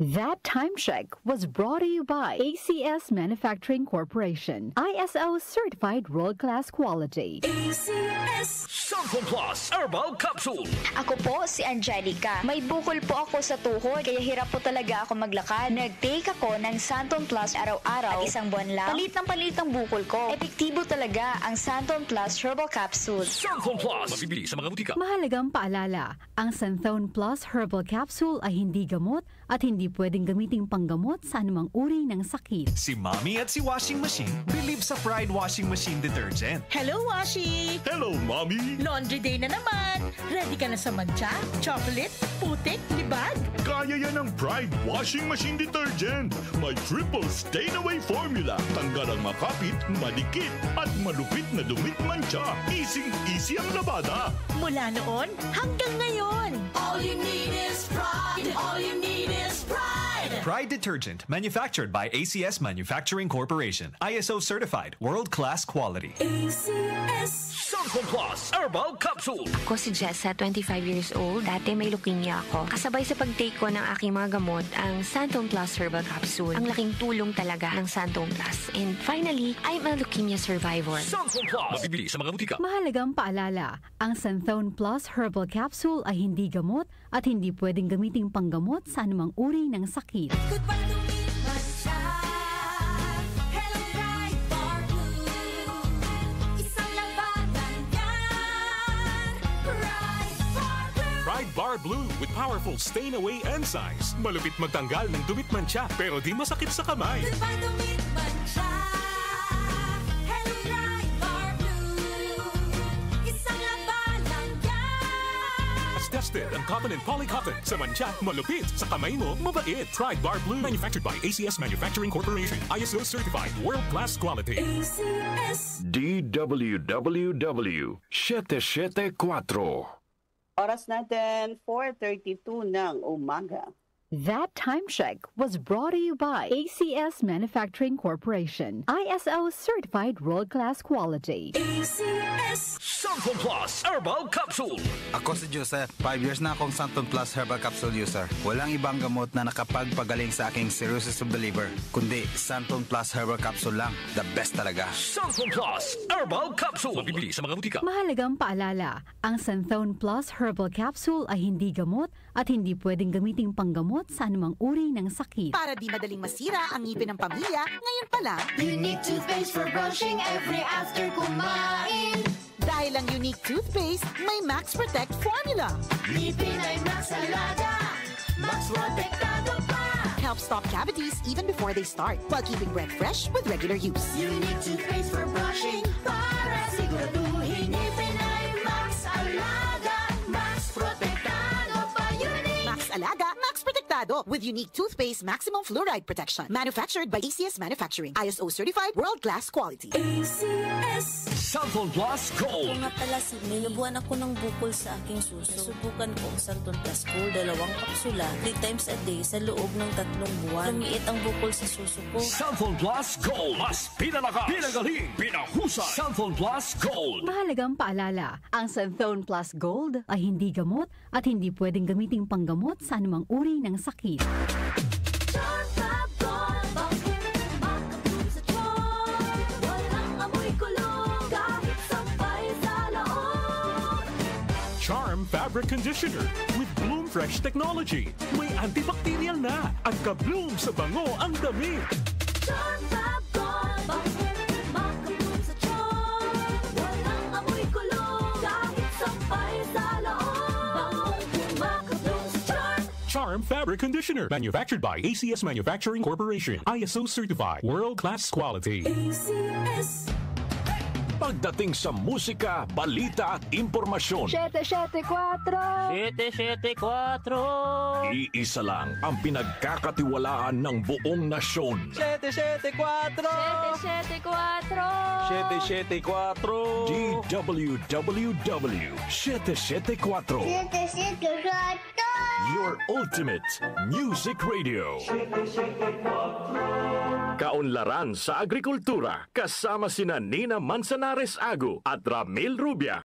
That time check was brought to you by ACS Manufacturing Corporation. ISO certified world-class quality. ACS Santon Plus Herbal Capsule. Ako po si Angelica. May bukol po ako sa tuhod, kaya hirap po talaga ako maglakad. Nag-take ako ng Santon Plus araw-araw at isang buwan lang. Palit ng bukol ko. Epektibo talaga ang Santon Plus Herbal Capsule. Santon Plus. Mabibili sa mga butika. Mahalagang paalala, ang Santon Plus Herbal Capsule ay hindi gamot at hindi pwedeng gamiting panggamot sa anumang uri ng sakit. Si Mommy at si Washing Machine believe sa Pride Washing Machine Detergent. Hello, Washi! Hello, Mommy! Laundry day na naman! Ready ka na sa mancha, chocolate, putik, libag? Kaya yan ang Pride Washing Machine Detergent. May triple stain-away formula. Tanggal ang makapit, madikit, at malupit na dumit mancha. Easy ang labada. Mula noon hanggang ngayon. All you need is pride. All you need is pride. Pride Detergent, manufactured by ACS Manufacturing Corporation. ISO certified, world-class quality. ACS Santon Plus Herbal Capsule. Ako si Jessa, 25 years old. Dati may leukemia ako. Kasabay sa pag-take ko ng aking mga gamot, ang Santon Plus Herbal Capsule. Ang laking tulong talaga ng Santon Plus. And finally, I'm a leukemia survivor. Santon Plus. Mabibili sa mga butika. Mahalagang paalala, ang Santon Plus Herbal Capsule ay hindi gamot at hindi pwedeng gamiting panggamot sa anumang uri ng sakit. Goodbye to me, Masha. Hello, bright bar blue. Isang labanan yan. Bright bar blue. Pride Bar Blue with powerful stain-away enzymes. Malupit magtanggal ng dumit mancha pero di masakit sa kamay. Goodbye to me, Masha. Hello, bright bar blue. Isang labanan yan. As tested ang cotton and polycotton. Sa mancha, malupit. Sa kamay mo, mabait. Pride Bar Blue. Manufactured by ACS Manufacturing Corporation. ISO certified. World-class quality. ACS DWWW 774. Oras natin, 4:32 ng umaga. That time check was brought to you by ACS Manufacturing Corporation. ISO certified world-class quality. ACS Santon Plus Herbal Capsule. Ako si Joseph. 5 years na akong Santon Plus Herbal Capsule user. Walang ibang gamot na nakapagpagaling sa aking cirrhosis of the liver, kundi Santon Plus Herbal Capsule lang. The best talaga. Santon Plus Herbal Capsule. Mabibili sa mga butika. Mahalagang paalala, ang Santon Plus Herbal Capsule ay hindi gamot at hindi pwedeng gamiting panggamot sa anumang uri ng sakit. para di madaling masira ang ngipin ng pamilya, ngayon pa lang, Unique toothpaste for brushing every after kumain. dahil ang unique toothpaste, may Max Protect formula. Ngipin ay Max Alaga, Max Protektado pa. Help stop cavities even before they start, while keeping breath fresh with regular use. Unique toothpaste for brushing para siguraduhin ngipin ay Max Alaga, Max Protektado pa. Unique. Max Alaga, Max Protectado with unique toothpaste maximum fluoride protection. Manufactured by ACS Manufacturing. ISO certified world-class quality. ACS Santon Plus Gold. Kung nga pala, Sidney, nabuhan ako ng bukol sa aking suso. Subukan ko ang Santon Plus Gold, 2 kapsula, 3 times a day sa loob ng 3 buwan. Lumiit ang bukol sa suso ko. Santon Plus Gold. Mas pinalakas, pinagaling, pinahusay. Santon Plus Gold. Mahalagang paalala, ang Santon Plus Gold ay hindi gamot at hindi pwedeng gamiting panggamot sa anumang uri ng sakit. Charm Fabric Conditioner with Bloom Fresh Technology. May antibacterial na at ka-bloom sa bango ang damit. Charm Fabric Conditioner. Manufactured by ACS Manufacturing Corporation. ISO certified. World-class quality. ACS Pagdating sa musika, balita at impormasyon, 774! 774! iisa lang ang pinagkakatiwalaan ng buong nasyon. 774! 774 DWWW 774 Your ultimate music radio. Kaunlaran sa agrikultura kasama sina Nina Manzanares Ago at Ramil Rubia.